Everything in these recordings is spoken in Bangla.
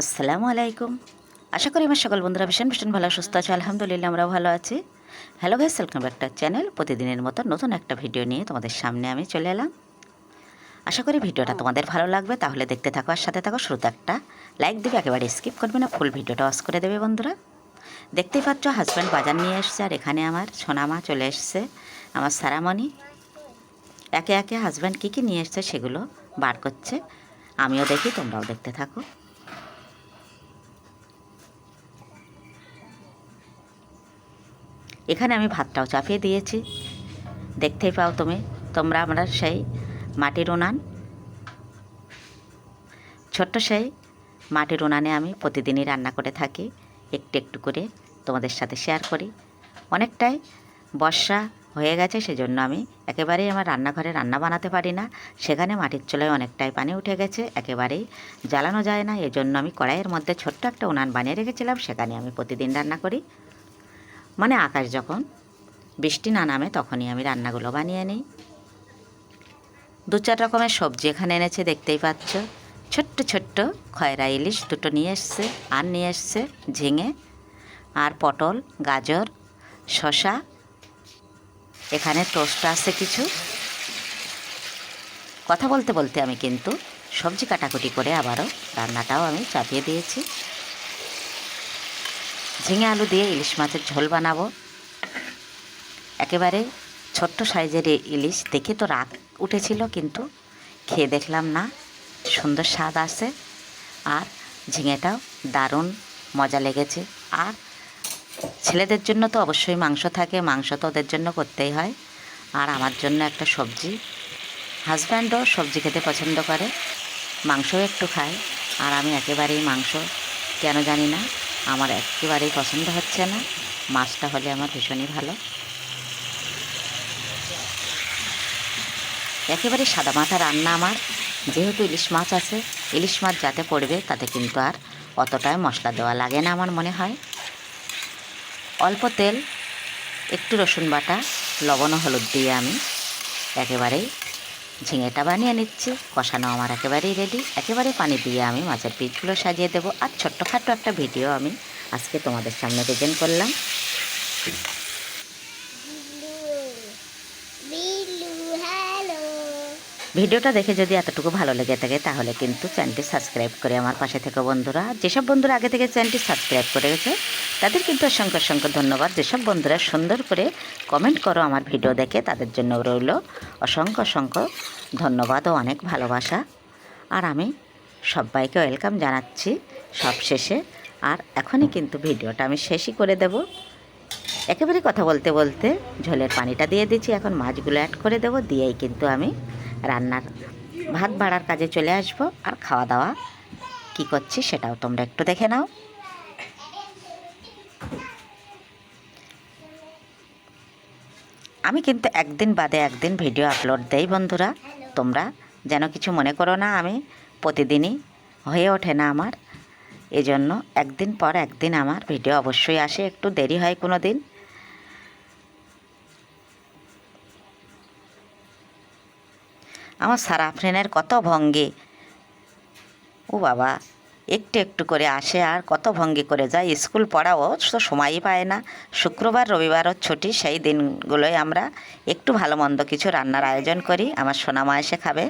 আসসালামু আলাইকুম। আশা করি আমার সকল বন্ধুরা ভীষণ ভীষণ ভালো সুস্থ আছে। আলহামদুলিল্লাহ আমরাও ভালো আছি। Hello guys, welcome back to channel. প্রতিদিনের মতো নতুন একটা ভিডিও নিয়ে তোমাদের সামনে আমি চলে এলাম। আশা করি ভিডিওটা তোমাদের ভালো লাগবে, তাহলে দেখতে থাকো আর সাথে থাকো। শুরুতে একটা লাইক দেবে, একেবারে স্কিপ করবে না, ফুল ভিডিওটা ওয়াচ করে দেবে বন্ধুরা। দেখতেই পাচ্ছ হাজব্যান্ড বাজার নিয়ে এসছে, আর এখানে আমার সোনামা চলে এসছে, আমার সারামণি। একে একে হাজব্যান্ড কী কী নিয়ে এসছে সেগুলো বার করছে, আমিও দেখি, তোমরাও দেখতে থাকো। এখানে আমি ভাতটাও চাপিয়ে দিয়েছি, দেখতেই পাও তোমরা আমরা সেই মাটির উনান, ছোট্ট সেই মাটির উনানে আমি প্রতিদিনই রান্না করে থাকি, একটু একটু করে তোমাদের সাথে শেয়ার করি। অনেকটাই বর্ষা হয়ে গেছে, সেজন্য আমি একেবারেই আমার রান্নাঘরে রান্না বানাতে পারি না। সেখানে মাটির চুলায় অনেকটাই পানি উঠে গেছে, একেবারেই জ্বালানো যায় না। এজন্য আমি কড়াইয়ের মধ্যে ছোট্ট একটা উনান বানিয়ে রেখেছিলাম, সেখানে আমি প্রতিদিন রান্না করি। মানে আকাশ যখন বৃষ্টি না নামে তখনই আমি রান্নাগুলো বানিয়ে নিই। দু চার রকমের সবজি এখানে এনেছে, দেখতেই পাচ্ছ। ছোট্ট ছোট্ট খয়রা ইলিশ দুটো নিয়ে এসছে, আর নিয়ে এসছে ঝিঙে আর পটল, গাজর, শসা। এখানে টোস্ট আছে কিছু। কথা বলতে বলতে আমি কিন্তু সবজি কাটাকুটি করে আবারও রান্নাটাও আমি চাপিয়ে দিয়েছি। ঝিঙে আলু দিয়ে ইলিশ মাছের ঝোল বানাবো। একেবারে ছোট্ট সাইজের ইলিশ, দেখে তো রাগ উঠেছিল, কিন্তু খেয়ে দেখলাম না, সুন্দর স্বাদ আছে। আর ঝিঙেটাও দারুণ মজা লেগেছে। আর ছেলেদের জন্য তো অবশ্যই মাংস থাকে, মাংস তো ওদের জন্য করতেই হয়। আর আমার জন্য একটা সবজি, হাজব্যান্ডও সবজি খেতে পছন্দ করে, মাংসও একটু খায়। আর আমি একেবারেই মাংস কেন জানি না আমার একেবারেই পছন্দ হচ্ছে না। মাছটা হলে আমার ভীষণই ভালো। একেবারে সাদামাটা রান্না আমার। যেহেতু ইলিশ মাছ আছে, ইলিশ মাছ যাতে পড়বে তাতে কিন্তু আর অতটাই মশলা দেওয়া লাগে না আমার মনে হয়। অল্প তেল, একটু রসুন বাটা, লবণ ও হলুদ দিয়ে আমি একেবারেই ঝিঙেটা বানিয়ে নিচ্ছি। কষানো আমার একেবারেই রেডি। একেবারে পানি দিয়ে আমি মাছের পিসগুলো সাজিয়ে দেবো। আর ছোট্টখাট্টো একটা ভিডিও আমি আজকে তোমাদের সামনে প্রেজেন্ট করলাম। ভিডিওটা দেখে যদি এতটুকু ভালো লেগে থাকে তাহলে কিন্তু চ্যানেলটি সাবস্ক্রাইব করে আমার পাশে থেকে বন্ধুরা। যেসব বন্ধুরা আগে থেকে চ্যানেলটি সাবস্ক্রাইব করে গেছে তাদের কিন্তু অসংখ্য অসংখ্য ধন্যবাদ। যেসব বন্ধুরা সুন্দর করে কমেন্ট করো আমার ভিডিও দেখে, তাদের জন্য রইল অসংখ্য অসংখ্য ধন্যবাদ ও অনেক ভালোবাসা। আর আমি সবাইকে ওয়েলকাম জানাচ্ছি সব শেষে। আর এখনই কিন্তু ভিডিওটা আমি শেষই করে দেব। একেবারে কথা বলতে বলতে ঝোলের পানিটা দিয়ে দিচ্ছি, এখন মাছগুলো অ্যাড করে দেব, দিয়েই কিন্তু আমি রান্নার ভাত বাড়ার কাজে চলে আসব। আর খাওয়া দাওয়া কি করছি সেটাও তোমরা একটু দেখে নাও। আমি কিন্তু একদিন বাদে একদিন ভিডিও আপলোড দেই বন্ধুরা, তোমরা যেন কিছু মনে করো না। আমি প্রতিদিনই হয়ে ওঠে না আমার, এজন্য একদিন পর একদিন আমার ভিডিও অবশ্যই আসে, একটু দেরি হয় কোনো দিন। আমার সারা আফরিনের কত ভঙ্গি, ও বাবা, একটু একটু করে আসে আর কত ভঙ্গি করে যায়। স্কুল পড়াও তো সময়ই পায় না। শুক্রবার রবিবারও ছুটি, সেই দিনগুলোয় আমরা একটু ভালো মন্দ কিছু রান্নার আয়োজন করি, আমার সোনামা এসে খাবে।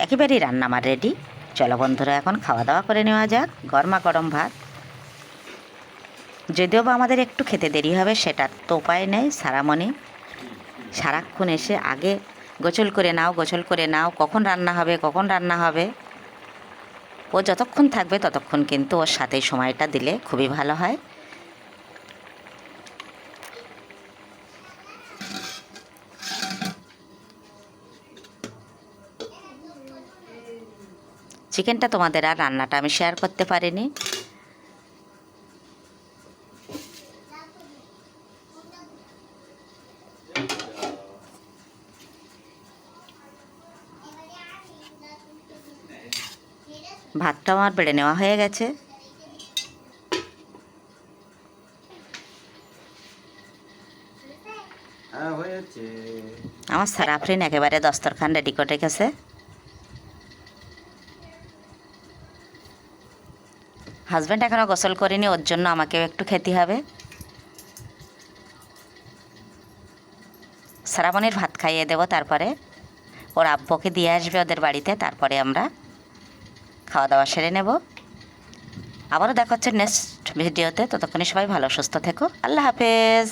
একেবারেই রান্না আমার রেডি। চলো বন্ধুরা এখন খাওয়া দাওয়া করে নেওয়া যাক। গরমা গরম ভাত, যদিও বা আমাদের একটু খেতে দেরি হবে, সেটার তো উপায় নেই। সারামণি সারাক্ষণ এসে আগে গোসল করে নাও, গোসল করে নাও, কখন রান্না হবে, কখন রান্না হবে। ও যতক্ষণ থাকবে ততক্ষণ কিন্তু ওর সাথে সময়টা দিলে খুবই ভালো হয়। চিকেনটা তোমাদের আর রান্নাটা আমি শেয়ার করতে পারিনি। ভাতটা আমার বেড়ে নেওয়া হয়ে গেছে। আমার সারাফরিন একেবারে দস্তরখান রেডি করে গেছে। হাজব্যান্ড এখনও গোসল করেনি, ওর জন্য আমাকেও একটু খেতে হবে। শ্রাবণীর ভাত খাইয়ে দেবো, তারপরে ওর আব্বুকে দিয়ে আসবে ওদের বাড়িতে, তারপরে আমরা খাওয়া দাওয়া সেরে নেব। আবারও দেখা হচ্ছে নেক্সট ভিডিওতে। ততক্ষণে সবাই ভালো সুস্থ থেকো। আল্লাহ হাফেজ।